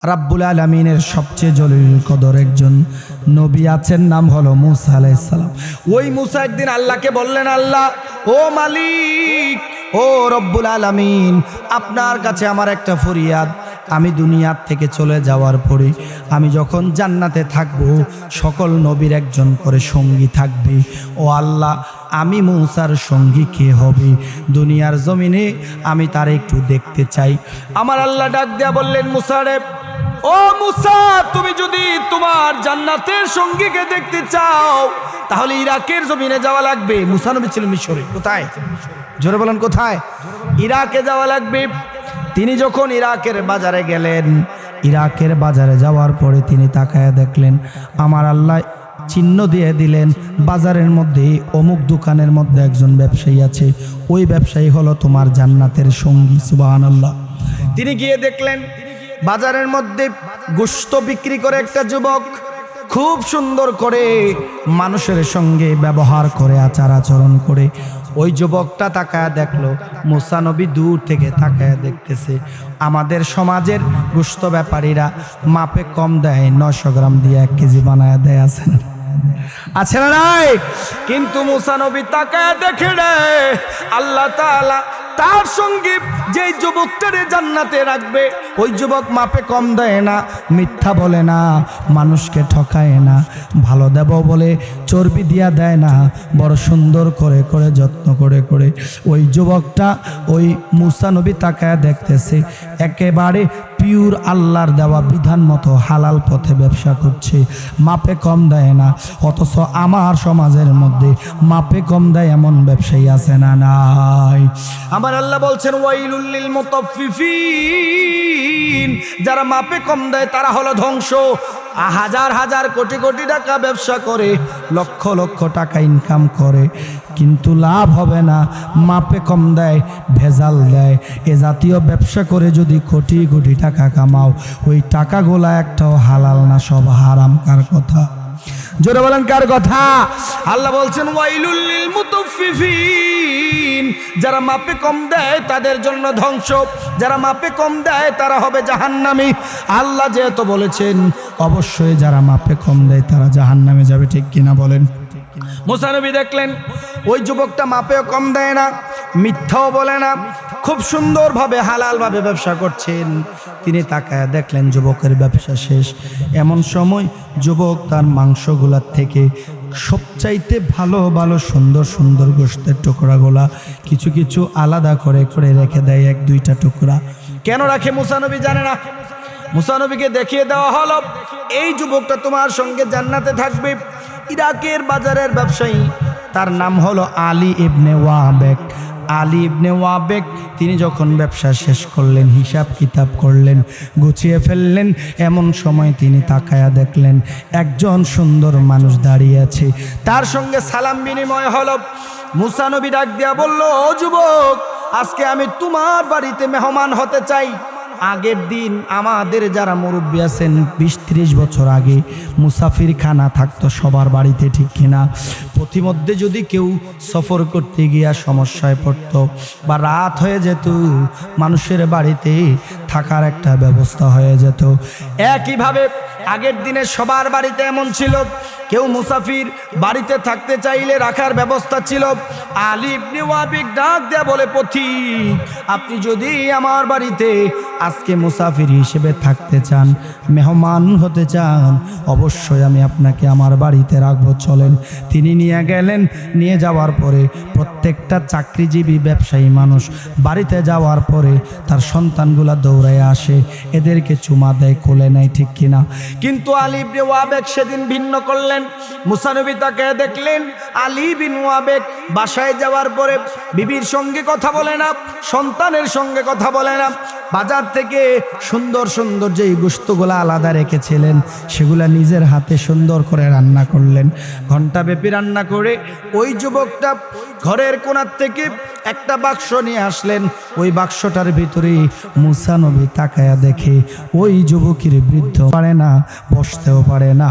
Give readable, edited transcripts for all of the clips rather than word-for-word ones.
রাব্বুল আলামিনের সবচেয়ে জলিল কদর একজন নবী আছেন, নাম হলো মুসা আলাইহিস সালাম। ওই মুসা একদিন আল্লাহকে বললেন, আল্লাহ ও মালিক, ও রব্বুল আলামিন, আপনার কাছে আমার একটা ফরিয়াদ। আমি দুনিয়ার থেকে চলে যাওয়ার পরে আমি যখন জান্নাতে থাকব, সকল নবীর একজন করে সঙ্গী থাকবে। ও আল্লাহ, আমি মুসার সঙ্গী কে হবে? দুনিয়ার জমিনে আমি তার একটু দেখতে চাই। আমার আল্লাহ ডাক দেয়া বললেন, মুসা রে, ও মুসা, তুমি যদি তোমার জান্নাতের সঙ্গীকে দেখতে চাও তাহলে ইরাকের জমিনে যাওয়া লাগবে। মুসা নবী ছিলেন মিশরে। কোথায়? জোরে বলেন, কোথায়? ইরাকে যাওয়া লাগবে। তিনি যখন ইরাকের বাজারে গেলেন, ইরাকের বাজারে যাওয়ার পরে তিনি তাকায়া দেখলেন, আমার আল্লাহ চিহ্ন দিয়ে দিলেন, বাজারের মধ্যে অমুক দোকানের মধ্যে একজন ব্যবসায়ী আছে, ওই ব্যবসায়ী হলো তোমার জান্নাতের সঙ্গী। সুবহানাল্লাহ। তিনি গিয়ে দেখলেন বাজারের মধ্যে গোশত বিক্রি করে একটা যুবক, খুব সুন্দর করে মানুষের সঙ্গে ব্যবহার করে, আচার আচরণ করে। ওই যুবকটা তাকায়া দেখলো, মুসা নবী দূর থেকে তাকায়া দেখতেছে। আমাদের সমাজের গোশত ব্যাপারীরা মাপে কম দেয়, 900 গ্রাম দিয়ে 1 কেজি বানায় দেয়, আছে না? আছে না নাই? কিন্তু মুসা নবী তাকায়া দেখে রে, আল্লাহ তাআলা তার সঙ্গে যে যুবকটারে জান্নাতে রাখবে, ওই যুবক মাপে কম দেয় না, মিথ্যা বলে না, মানুষকে ঠকায় না, ভালো দেব বলে চর্বি দিয়া দেয় না, বড় সুন্দর করে করে যত্ন করে করে ওই যুবকটা ওই মুসা নবী তাকায়া দেখতেছে, একেবারে পিওর আল্লাহর দেওয়া বিধান মতো হালাল পথে ব্যবসা করছে, মাপে কম দেয় না। অথচ আমার সমাজের মধ্যে মাপে কম দেয় এমন ব্যবসায়ী আছে না নাই? আমার আল্লাহ বলছেন, ওয়াইলুল লিল মুতাফফিফিন, যারা মাপে কম দেয় তারা হলো ধ্বংস। হাজার হাজার কোটি কোটি টাকা ব্যবসা করে, লক্ষ লক্ষ টাকা ইনকাম করে, কিন্তু লাভ হবে না। মাপে কম দেয়, ভেজাল দেয়। এ জাতীয় ব্যবসা করে যদি কোটি কোটি টাকা কামাও, ওই টাকাগুলা একটাও হালাল না, সব হারাম। কার কথা? জোরে বলেন, কার কথা? আল্লাহ বলছেন, ওয়াইলুল লিল মুতাফফিফিন, যারা মাপে কম দেয় তাদের জন্য ধ্বংস, যারা মাপে কম দেয় তারা হবে জাহান্নামী। আল্লাহ যেহেতু বলেছেন, অবশ্যই যারা মাপে কম দেয় তারা জাহান্নামে যাবে, ঠিক কিনা বলেন? মুসা নবী দেখলেন ওই যুবকটা মাপেও কম দেয় না, মিথ্যাও বলে না, খুব সুন্দরভাবে হালালভাবে ব্যবসা করছেন। তিনি তাকায়া দেখলেন যুবকের ব্যবসা শেষ। এমন সময় যুবক তার মাংসগুলার থেকে সবচাইতে ভালো ভালো সুন্দর সুন্দর গোশতের টুকরাগুলা কিছু কিছু আলাদা করে করে রেখে দেয়, 1-2টা টুকরা। কেন রাখে মুসা নবী জানে না। মুসা নবীকে দেখিয়ে দেওয়া হলো, এই যুবকটা তোমার সঙ্গে জান্নাতে থাকবে। ইরাকের বাজারের ব্যবসায়ী, তার নাম হলো আলী ইবনে ওয়াবেক। আলী ইবনে ওয়াবেক তিনি যখন ব্যবসা শেষ করলেন, হিসাব কিতাব করলেন, গুছিয়ে ফেললেন, এমন সময় তিনি তাকায়া দেখলেন একজন সুন্দর মানুষ দাঁড়িয়ে আছে, তার সঙ্গে সালাম বিনিময় হলো। মুসা নবী ডাক দিয়া বলল, ও যুবক, আজকে আমি তোমার বাড়িতে মেহমান হতে চাই। আগের দিন আমাদের যারা মুরব্বী আছেন, 20-30 বছর আগে মুসাফির খানা থাকতো সবার বাড়িতে, ঠিক কিনা? প্রতিমধ্যে যদি কেউ সফর করতে গিয়া সমস্যায় পড়তো বা রাত হয়ে যেত, মানুষের বাড়িতে থাকার একটা ব্যবস্থা হয়ে যেত। একইভাবে আগের দিনে সবার বাড়িতে এমন ছিল, কেউ মুসাফির বাড়িতে থাকতে চাইলে রাখার ব্যবস্থা ছিল। আলী ইবনে ওয়াবেক ডাক দেয়া বলে, পথিক, আপনি যদি আমার বাড়িতে আজকে মুসাফির হিসেবে থাকতে চান, মেহমান হতে চান, অবশ্যই আমি আপনাকে আমার বাড়িতে রাখবো, চলেন। তিনি নিয়ে গেলেন। নিয়ে যাওয়ার পরে প্রত্যেকটা চাকরিজীবী ব্যবসায়ী মানুষ বাড়িতে যাওয়ার পরে তার সন্তানগুলা দৌড়ায় আসে, এদেরকে চুমা দেয়, কোলে নেয়, ঠিক কিনা? কিন্তু আলী ইবনে ওয়াবেক সেদিন ভিন্ন করলেন। মুসা নবী তাকে দেখলেন আলী বিন ওয়াবেক বাসায় যাওয়ার পরে বিবির সঙ্গে কথা বলে না, সন্তানের সঙ্গে কথা বলে না। বাজার থেকে সুন্দর সুন্দর যেই গোশতগুলা আলাদা রেখেছিলেন, সেগুলা নিজের হাতে সুন্দর করে রান্না করলেন। ঘণ্টাব্যাপী রান্না করে ওই যুবকটা ঘরের কোণার থেকে একটা বাক্স নিয়ে আসলেন। ওই বাক্সটার ভিতরে মুসা নবী তাকায়া দেখে ওই যুবকের বৃদ্ধ পারে না, বসতেও পারে না,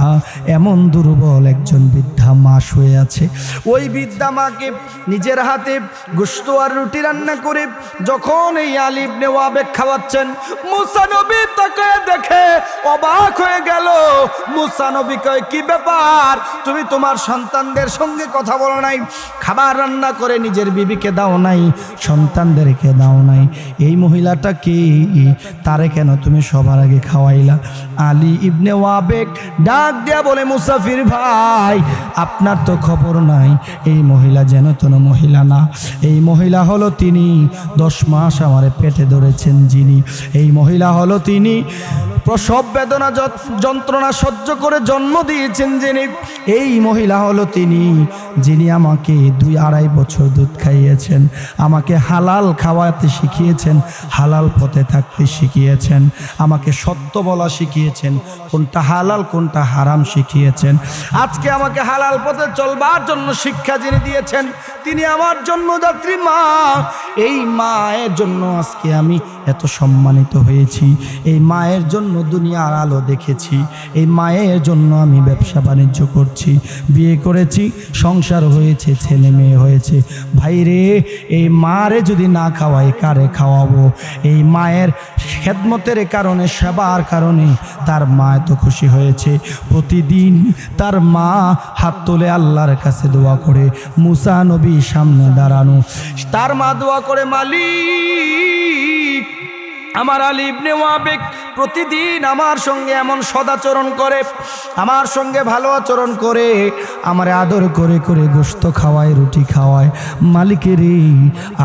এমন দুর্বল একজন বৃদ্ধা মা শুয়ে আছে। ওই বৃদ্ধা মাকে নিজের হাতে গোশত আর রুটি রান্না করে যখন এই আলী ইবনে ওয়াবেক খাওয়া খাওয়াচ্ছেন। মুসা নবী তাকে দেখে অবাক হয়ে গেল। মুসা নবী কয়, কি ব্যাপার, তুমি তোমার সন্তানদের সঙ্গে কথা বলো নাই, খাবার রান্না করে নিজের বিবিকে দাও নাই, সন্তানদেরকে দাও নাই, এই মহিলাটা কি, তারে কেন তুমি সবার আগে খাওয়াইলা? আলী ইবনে ওয়াবেক ডাক দিয়া বলে, মুসাফির ভাই, আপনার তো খবর নাই, এই মহিলা যেন তেন মহিলা না। এই মহিলা হলো তিনি 10 মাস আমারে পেটে ধরেছেন যিনি, এই মহিলা হলো তিনি প্রসব বেদনা যন্ত্রণা সহ্য করে জন্ম দিয়েছেন যিনি, এই মহিলা হলো তিনি যিনি আমাকে 2-2.5 বছর দুধ খাইয়েছেন, আমাকে হালাল খাওয়াতে শিখিয়েছেন, হালাল পথে থাকতে শিখিয়েছেন, আমাকে সত্য বলা শিখিয়েছেন, কোনটা হালাল কোনটা হারাম শিখিয়েছেন। আজকে আমাকে হালাল পথে চলবার জন্য শিক্ষা যিনি দিয়েছেন তিনি আমার জন্মদাত্রী মা। এই মায়ের জন্য আজকে আমি এত সম্মানিত হয়েছি, এই মায়ের জন্য দুনিয়ার আলো দেখেছি, এই মায়ের জন্য আমি ব্যবসা বাণিজ্য করছি, বিয়ে করেছি, সংসার হয়েছে, ছেলে মেয়ে হয়েছে। ভাইরে, এই মারে যদি না খাওয়াই কারে খাওয়াবো? এই মায়ের খেদমতের কারণে, সেবার কারণে তার মা এত খুশি হয়েছে। প্রতিদিন তার মা হাত তুলে আল্লাহর কাছে দোয়া করে, মুসা নবী সামনে দাঁড়ানো, তার মা দোয়া করে, মালিক, আমার আলী ইবনে ওয়াবেক প্রতিদিন আমার সঙ্গে এমন সদাচরণ করে, আমার সঙ্গে ভালো আচরণ করে, আমার আদর করে করে গোশত খাওয়ায়, রুটি খাওয়ায়। মালিকেরই,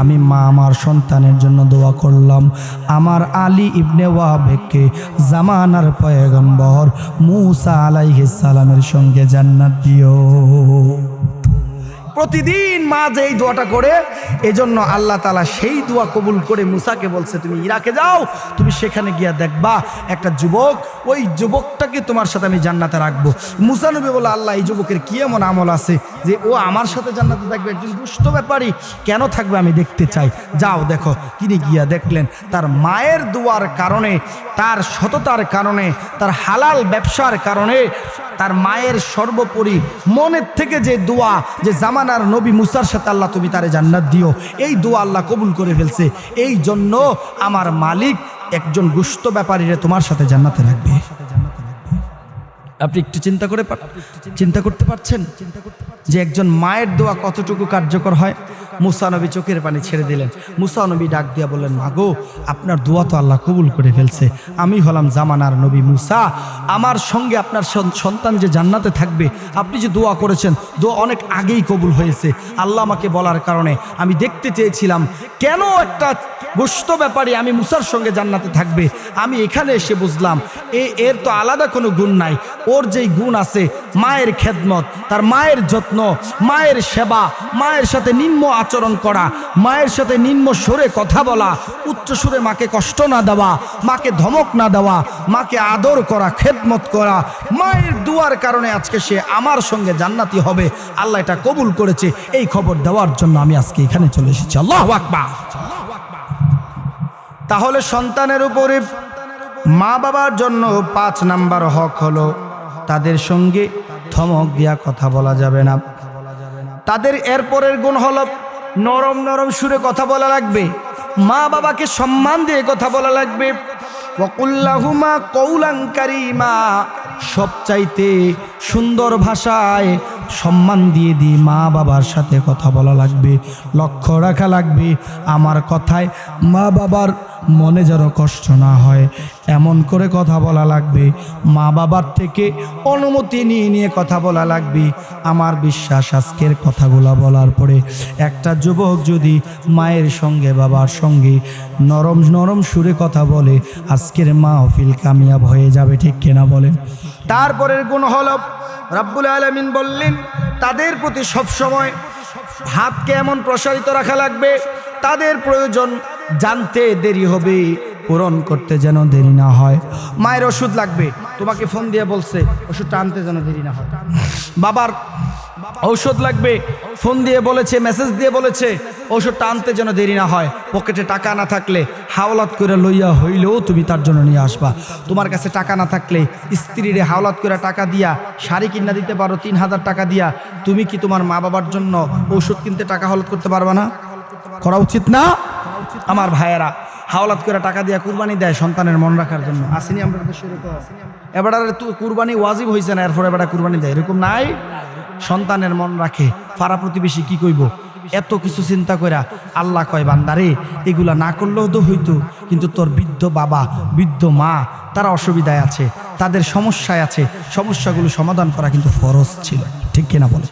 আমি মা আমার সন্তানের জন্য দোয়া করলাম, আমার আলী ইবনে ওয়াবেককে জামানার পয়গম্বর মুসা আলাইহিস সালামের সঙ্গে জান্নাত দিও। প্রতিদিন মা যে এই দোয়াটা করে, এজন্য আল্লাহ তাআলা সেই দোয়া কবুল করে মুসাকে বলছে, তুমি ইরাকে যাও, তুমি সেখানে গিয়া দেখবা একটা যুবক, ওই যুবকটাকে তোমার সাথে আমি জান্নাতে রাখবো। মুসা নবী বলে, আল্লাহ, এই যুবকের কি এমন আমল আছে যে ও আমার সাথে জান্নাতে থাকবে? একজন দুষ্ট ব্যাপারী কেন থাকবে, আমি দেখতে চাই, যাও দেখো। তিনি গিয়া দেখলেন তার মায়ের দোয়ার কারণে, তার সততার কারণে, তার হালাল ব্যবসার কারণে, তার মায়ের সর্বোপরি মনের থেকে যে দোয়া, যে জামানার নবী মুসার সাথে আল্লাহ তুমি তারে জান্নাত দিও, এই দোয়া আল্লাহ কবুল করে ফেলছে। এই জন্য আমার মালিক একজন গুস্ত ব্যাপারীরে তোমার সাথে জান্নাতে রাখবে। আপনি একটু চিন্তা করতে পারছেন যে একজন মায়ের দোয়া কতটুকু কার্যকর হয়? মুসা নবী চোখের পানি ছেড়ে দিলেন। মুসা নবী ডাক দিয়া বললেন, মাগো, আপনার দোয়া তো আল্লাহ কবুল করে ফেলছে, আমি হলাম জামানার নবী মুসা, আমার সঙ্গে আপনার সন্তান যে জান্নাতে থাকবে, আপনি যে দোয়া করেছেন, দোয়া অনেক আগেই কবুল হয়েছে। আল্লাহ আমাকে বলার কারণে আমি দেখতে চেয়েছিলাম কেন একটা গোশত ব্যাপারী আমি মুসার সঙ্গে জান্নাতে থাকবে। আমি এখানে এসে বুঝলাম এর তো আলাদা কোনো গুণ নাই, ওর যেই গুণ আছে, মায়ের খেদমত, তার মায়ের যত্ন, মায়ের সেবা, মায়ের সাথে নিম্ন আচরণ করা, মায়ের সাথে নিম্ন সুরে কথা বলা, উচ্চ সুরে মাকে কষ্ট না দেওয়া, মাকে ধমক না দেওয়া, মাকে আদর করা, খেদমত করা, মায়ের দুয়ার কারণে আজকে সে আমার সঙ্গে জান্নাতি হবে। আল্লাহ এটা কবুল করেছে, এই খবর দেওয়ার জন্য আমি আজকে এখানে চলে এসেছি। আল্লাহু আকবার। তাহলে সন্তানের উপরে মা বাবার জন্য 5 নাম্বার হক হলো, তাদের সঙ্গে ধমক দিয়া কথা বলা যাবে না। তাদের এরপরের গুণ হলো নরম নরম সুরে কথা বলা লাগবে, মা বাবাকে সম্মান দিয়ে কথা বলা লাগবে। ওয়াকুল্লাহুমা কওলান কারীমা, সবচাইতে সুন্দর ভাষায় সম্মান দিয়ে দিয়ে মা বাবার সাথে কথা বলা লাগবে। লক্ষ্য রাখা লাগবে আমার কথায় মা বাবার মনে যেন কষ্ট না হয়, এমন করে কথা বলা লাগবে। মা বাবার থেকে অনুমতি নিয়ে নিয়ে কথা বলা লাগবে। আমার বিশ্বাস আজকের কথাগুলো বলার পরে একটা যুবক যদি মায়ের সঙ্গে বাবার সঙ্গে নরম নরম সুরে কথা বলে, আজকের মাহফিল কামিয়াব হয়ে যাবে, ঠিক কিনা বলেন? তারপরের গুণ হলো, রব্বুল আলামিন বললেন তাদের প্রতি সবসময় হাতকে এমন প্রসারিত রাখা লাগবে, তাদের প্রয়োজন জানতে দেরি হবে, পূরণ করতে যেন দেরি না হয়। মায়ের ওষুধ লাগবে, তোমাকে ফোন দিয়ে বলছে ওষুধটা আনতে যেন দেরি না হয়। বাবার ঔষধ লাগবে, ফোন দিয়ে বলেছে, মেসেজ দিয়ে বলেছে ঔষধটা আনতে যেন দেরি না হয়। পকেটে টাকা না থাকলে হাওলাত করে লইয়া হইলেও তুমি তার জন্য নিয়ে আসবা। তোমার কাছে টাকা না থাকলে স্ত্রীরে হাওলাত করে টাকা দিয়া শাড়ি কিনা দিতে পারো 3000 টাকা দিয়া, তুমি কি তোমার মা বাবার জন্য ঔষধ কিনতে টাকা হাওলাত করতে পারবা না? করা উচিত না আমার ভাইয়েরা? হাওলাত করে টাকা দিয়ে কুরবানি দেয় সন্তানের মন রাখার জন্য। আসেনি আমরা দেশে এরকম? এবারে তো কুরবানি ওয়াজিব হয়েছে না, এরপরে এবার কুরবানি দেয়, এরকম নাই? সন্তানের মন রাখে, পাড়া প্রতিবেশী কি কইব, এত কিছু চিন্তা কইরা আল্লাহ কয় বান্দারে এগুলা না করলেও তো হইতো, কিন্তু তোর বৃদ্ধ বাবা বৃদ্ধ মা তারা অসুবিধায় আছে, তাদের সমস্যায় আছে, সমস্যাগুলো সমাধান করা কিন্তু ফরজ ছিল, ঠিক কিনা বলে?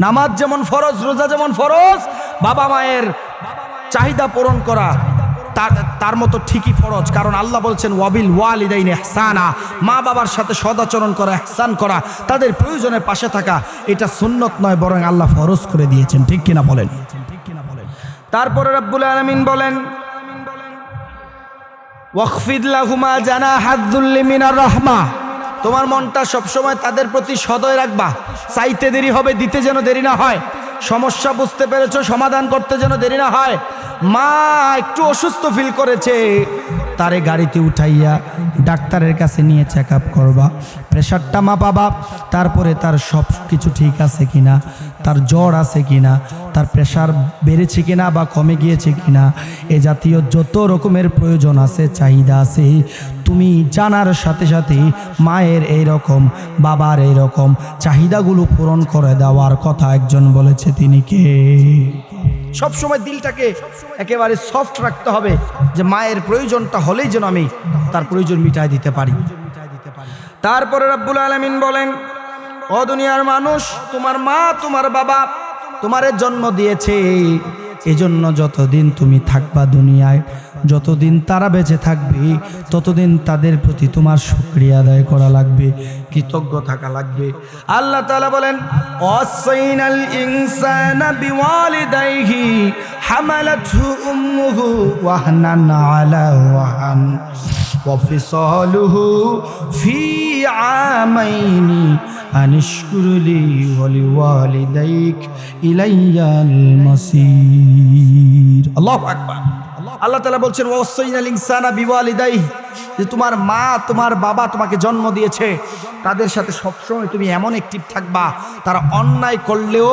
নামাজ যেমন ফরজ, রোজা যেমন ফরজ, বাবা মায়ের চাহিদা পূরণ করা তার মতো ঠিকই ফরজ। কারণ আল্লাহ বলছেন ওয়াবিল ওয়ালিদাইনি ইহসানা, মা বাবার সাথে সদাচরণ করা, ইহসান করা, তাদের প্রয়োজনের পাশে থাকা, এটা সুন্নত নয় বরং আল্লাহ ফরজ করে দিয়েছেন, ঠিক কিনা বলেন? তারপরে রব্বুল আলামিন বলেন ওয়াখফিদ লাহুমা জানাহাদ যুল্লি মিনার রাহমা, তোমার মনটা সবসময় তাদের প্রতি সদয় রাখবা, চাইতে দেরি হবে, দিতে যেন দেরি না হয়। সমস্যা বুঝতে পেরেছো, সমাধান করতে যেন দেরি না হয়। মা একটু অসুস্থ ফিল করেছে, তারে গাড়িতে উঠাইয়া ডাক্তারের কাছে নিয়ে চেক আপ করবা, প্রেশারটা মাপাবা, তারপরে তার সব কিছু ঠিক আছে কিনা, তার জ্বর আছে কিনা, তার প্রেশার বেড়েছে কিনা বা কমে গিয়েছে কিনা, এ জাতীয় যত রকমের প্রয়োজন আছে, চাহিদা আছে, তুমি জানার সাথে সাথে মায়ের এই রকম, বাবার এই রকম চাহিদাগুলো পূরণ করে দেওয়ার কথা একজন বলেছে, তিনি কে? সব সময় দিলটাকে একেবারে সফট রাখতে হবে, যে মায়ের প্রয়োজনটা হলেই যেন আমি তার প্রয়োজন মিটাই দিতে পারি। তারপরে রব্বুল আলামিন বলেন ও দুনিয়ার মানুষ, তোমার মা তোমার বাবা তোমারে জন্ম দিয়েছে, এজন্য যতদিন তুমি থাকবা দুনিয়ায়, যতদিন তারা বেঁচে থাকবে, ততদিন তাদের প্রতি তোমার শুকরিয়া আদায় করা লাগবে, কৃতজ্ঞ থাকা লাগবে। আল্লাহ তাআলা বলেন ওয়াসাইনাল ইনসানা বিওয়ালিদাইহি হামালাতহু উম্মুহু ওয়াহনান আলা ওয়াহান ওয়া ফিসালুহু ফি আমাইনি আনিশকুরলি ওয়া লিওয়ালিদাইক ইলাইয়াল মাসির। আল্লাহু আকবার। আল্লাহ তাআলা বলছেন ওয়াসাইনাল ইনসানা বিওয়ালিদাইহি, যে তোমার মা তোমার বাবা তোমাকে জন্ম দিয়েছে, তাদের সাথে সবসময় তুমি এমন অ্যাক্টিভ থাকবা, তারা অন্যায় করলেও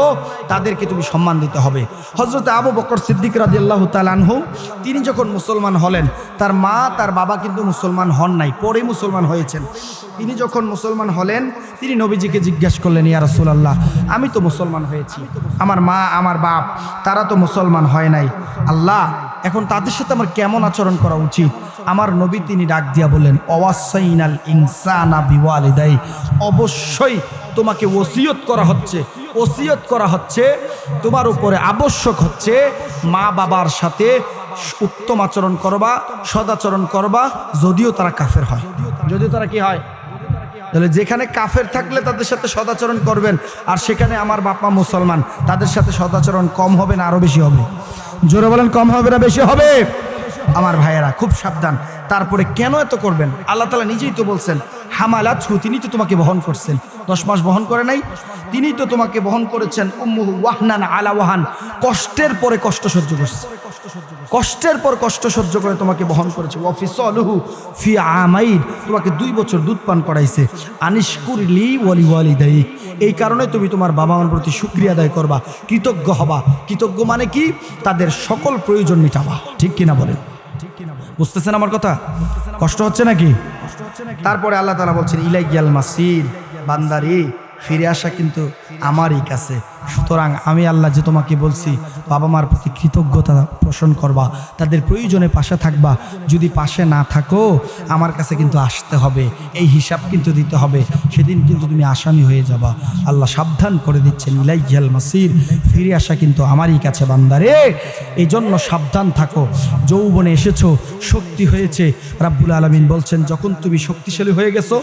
তাদেরকে তুমি সম্মান দিতে হবে। হযরত আবু বকর সিদ্দিক রাদিয়াল্লাহু তাআলা আনহু, তিনি যখন মুসলমান হলেন, তার মা তার বাবা কিন্তু মুসলমান হন নাই, পরে মুসলমান হয়েছেন। তিনি যখন মুসলমান হলেন, তিনি নবীজিকে জিজ্ঞাসা করলেন, ইয়া রাসূলুল্লাহ, আমি তো মুসলমান হয়েছি, আমার মা আমার বাপ তারা তো মুসলমান হয় নাই, আল্লাহ এখন তাদের সাথে আমার কেমন আচরণ করা উচিত? আমার নবী তিনি ডাক দিয়া বললেন ওয়াসাইনাল ইনসানা বিওয়ালিদাই, অবশ্যই তোমাকে ওসিয়ত করা হচ্ছে, ওসিয়ত করা হচ্ছে, তোমার উপরে আবশ্যক হচ্ছে মা বাবার সাথে উত্তম আচরণ করবা, সদাচরণ করবা, যদিও তারা কাফের হয়। যদিও তারা কি হয়? তাহলে যেখানে কাফের থাকলে তাদের সাথে সদাচরণ করবেন, আর সেখানে আমার বাপ মা মুসলমান, তাদের সাথে সদাচরণ কম হবে না আরো বেশি হবে? জোরে বলেন, কম হবে না বেশি হবে? আমার ভাইয়েরা খুব সাবধান। তারপরে কেন এত করবেন? আল্লাহ তাআলা নিজেই তো বলছেন হামালাতহু, তিনি তো তোমাকে বহন করছেন, 10 মাস বহন করে নাই, তিনি তো তোমাকে বহন করেছেন, উম্মুহু ওয়াহনান আলা ওয়াহান, কষ্টের পরে কষ্ট সহ্য করছে, কষ্টের পর কষ্ট সহ্য করে তোমাকে বহন করেছে। ওয়া ফিসালুহু ফি আমাইন, তোমাকে 2 বছর দুধ পান করাইছে। আনিশকুরলি ওয়া লিওয়ালিদাইক, এই কারণে তুমি তোমার বাবা মার প্রতি শুকরিয়া আদায় করবা, কৃতজ্ঞ হবা। কৃতজ্ঞ মানে কি? তাদের সকল প্রয়োজন মিটাবা, ঠিক কিনা বলেন? বুঝতেছেন আমার কথা? কষ্ট হচ্ছে নাকি? তারপরে আল্লাহ তাআলা বলছেন ইলাইয়াল মাসির, বান্দারে ফিরে আসা কিন্তু আমারই কাছে। সুতরাং আমি আল্লাহ যে তোমাকে বলছি বাবা মার প্রতি কৃতজ্ঞতা পোষণ করবা, তাদের প্রয়োজনে পাশে থাকবা, যদি পাশে না থাকো আমার কাছে কিন্তু আসতে হবে, এই হিসাব কিন্তু দিতে হবে, সেদিন কিন্তু তুমি আসামি হয়ে যাবা। আল্লাহ সাবধান করে দিচ্ছেন ইলাইয়াল মাসির, ফিরে আসা কিন্তু আমারই কাছে বান্দারে, এই জন্য সাবধান থাকো। যৌবনে এসেছো, শক্তি হয়েছে, রাব্বুল আলামিন বলছেন যখন তুমি শক্তিশালী হয়ে গেছো,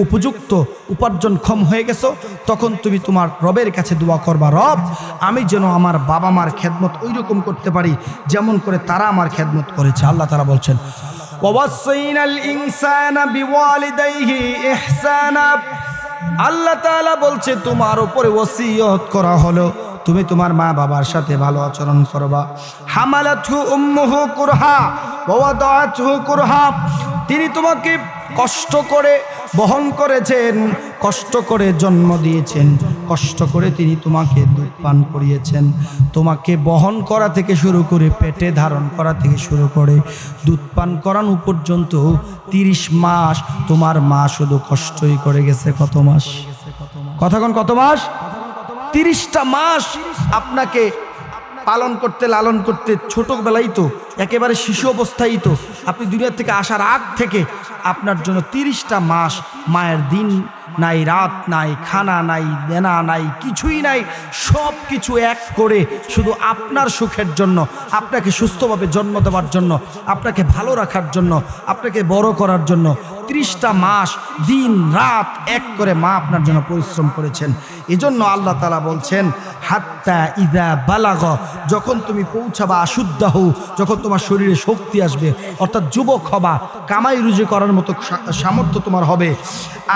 উপযুক্ত উপার্জনক্ষম হয়ে গেছো, তখন তুমি তোমার রবের কাছে দোয়া করবা, রব আমি যেন আমার বাবা মার খেদমত ওই রকম করতে পারি যেমন করে তারা আমার খেদমত করেছে। আল্লাহ তাআলা বলছেন ওয়াসাইনাল ইনসানা বিওয়ালিদাইহি ইহসানা, আল্লাহ তাআলা বলছে তোমার উপরে ওসিয়ত করা হলো তুমি তোমার মা বাবার সাথে ভালো আচরণ করবা। হামালাতহু উম্মুহু কুরহা ওয়া ওয়াদাআতহু কুরহা, তিনি তোমাকে কষ্ট করে বহন করেছেন, কষ্ট করে জন্ম দিয়েছেন, কষ্ট করে তিনি তোমাকে দুধ পান করিয়েছেন। তোমাকে বহন করা থেকে শুরু করে পেটে ধারণ করা থেকে শুরু করে দুধ পান করানো পর্যন্ত 30 মাস তোমার মা শুধু কষ্টই করে গেছে। কত মাস? কথাক্ষণ কত মাস? 30টা মাস আপনাকে পালন করতে, লালন করতে, ছোটবেলায় তো একেবারে শিশু অবস্থায় তো আপনি দুনিয়া থেকে আসার আগ থেকে আপনার জন্য 30টা মাস মায়ের দিন নাই, রাত নাই, খানা নাই, দেনা নাই, কিছুই নাই, সব কিছু এক করে শুধু আপনার সুখের জন্য, আপনাকে সুস্থভাবে জন্ম দেওয়ার জন্য, আপনাকে ভালো রাখার জন্য, আপনাকে বড় করার জন্য 30টা মাস দিন রাত এক করে মা আপনার জন্য পরিশ্রম করেছেন। এজন্য আল্লাহ তাআলা বলছেন হাত্তা ইযা বালাগ, যখন তুমি পৌঁছাবা আশুদ্দাহু, যখন তোমার শরীরে শক্তি আসবে, অর্থাৎ যুবক হবা, কামাই রুজি করার মতো সামর্থ্য তোমার হবে,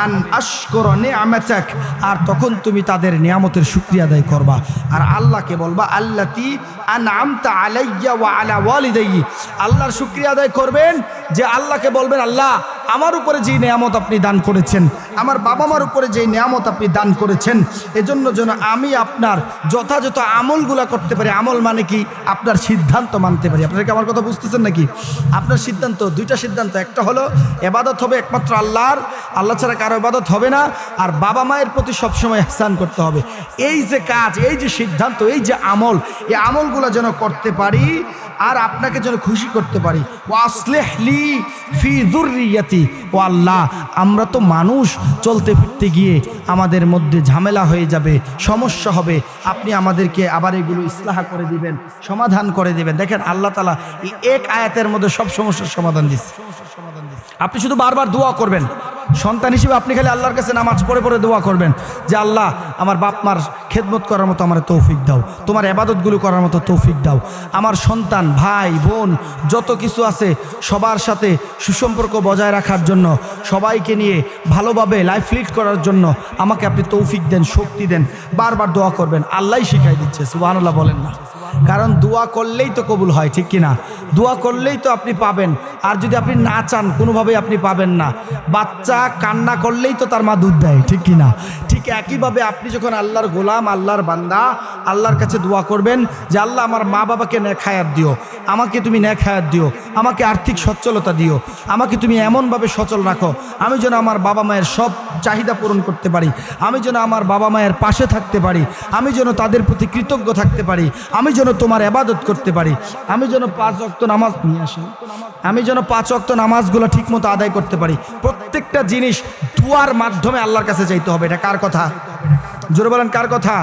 আন আশকুরা নি'মাতাক, আর তখন তুমি তাদের নিয়ামতের শুকরিয়া আদায় করবা। আর আল্লাহকে বলবা আল্লাতী আনআমতা আলাইয়া ওয়া আলা ওয়ালিদাইয়ি, আল্লাহর শুকরিয়া আদায় করবেন, যে আল্লাহকে বলবেন আল্লাহ আমার উপরে যে নিয়ামত আপনি দান করেছেন, আমার বাবা মার উপরে যে নিয়ামত আপনি দান করেছেন, এজন্য যেন আমি আপনার যথাযথ আমলগুলা করতে পারি। আমল মানে কি? আপনার সিদ্ধান্ত মানতে পারি। আপনারা কি আমার কথা বুঝতেছেন নাকি? আপনার সিদ্ধান্ত, দুইটা সিদ্ধান্ত, একটা হলো ইবাদত হবে একমাত্র আল্লাহর, আল্লাহ ছাড়া কারো ইবাদত হবে না, আর বাবা মায়ের প্রতি সবসময় ইহসান করতে হবে। এই যে কাজ, এই যে সিদ্ধান্ত, এই যে আমল, এই আমলগুলো যেন করতে পারি আর আপনাকে যেন খুশি করতে পারি। ওয়াসলিহ লি ফি যুররিয়াতি, ও আল্লাহ আমরা তো মানুষ, চলতে ফিরতে গিয়ে আমাদের মধ্যে ঝামেলা হয়ে যাবে, সমস্যা হবে, আপনি আমাদেরকে আবার এগুলো ইসলাহ করে দিবেন, সমাধান করে দিবেন। দেখেন আল্লাহ তাআলা এই এক আয়াতের মধ্যে সব সমস্যার সমাধান দিচ্ছে। আপনি শুধু বারবার দোয়া করবেন, সন্তান হিসেবে আপনি খালি আল্লাহর কাছে নামাজ পড়ে পড়ে দোয়া করবেন যে আল্লাহ আমার বাপ মার খেদমত করার মতো আমার তৌফিক দাও, তোমার ইবাদতগুলো করার মতো তৌফিক দাও, আমার সন্তান ভাই বোন যত কিছু আছে সবার সাথে সুসম্পর্ক বজায় রাখার জন্য, সবাইকে নিয়ে ভালোভাবে লাইফ লিড করার জন্য আমাকে আপনি তৌফিক দেন, শক্তি দেন। বারবার দোয়া করবেন, আল্লাহই শিখাই দিচ্ছে। সুবহানাল্লাহ বলেন না? কারণ দোয়া করলেই তো কবুল হয়, ঠিক কিনা? দোয়া করলেই তো আপনি পাবেন, আর যদি আপনি না চান কোনোভাবেই আপনি পাবেন না। বাচ্চা কান্না করলেই তো তার মা দুধ দেয়, ঠিক কিনা? ঠিক একইভাবে আপনি যখন আল্লাহর গোলাম, আল্লাহর বান্দা, আল্লাহর কাছে দোয়া করবেন যে আল্লাহ আমার মা বাবাকে নেক হায়াত দিও, আমাকে তুমি নেক হায়াত দিও, আমাকে আর্থিক সচ্ছলতা দিও, আমাকে তুমি এমনভাবে সচল রাখো আমি যেন আমার বাবা মায়ের সব চাহিদা পূরণ করতে পারি, আমি যেন আমার বাবা মায়ের পাশে থাকতে পারি, আমি যেন তাদের প্রতি কৃতজ্ঞ থাকতে পারি, আমি যেন তোমার ইবাদত করতে পারি, আমি যেন 5 ওয়াক্ত নামাজ নিয়ে আসি, আমি যেন 5 ওয়াক্ত নামাজগুলো ঠিকমতো আদায় করতে পারি। প্রত্যেকটা জিনিস দুয়ার মাধ্যমে আল্লাহর কাছে চাইতে হবে। এটা কার কথা? জোরে বলেন, কার কথা?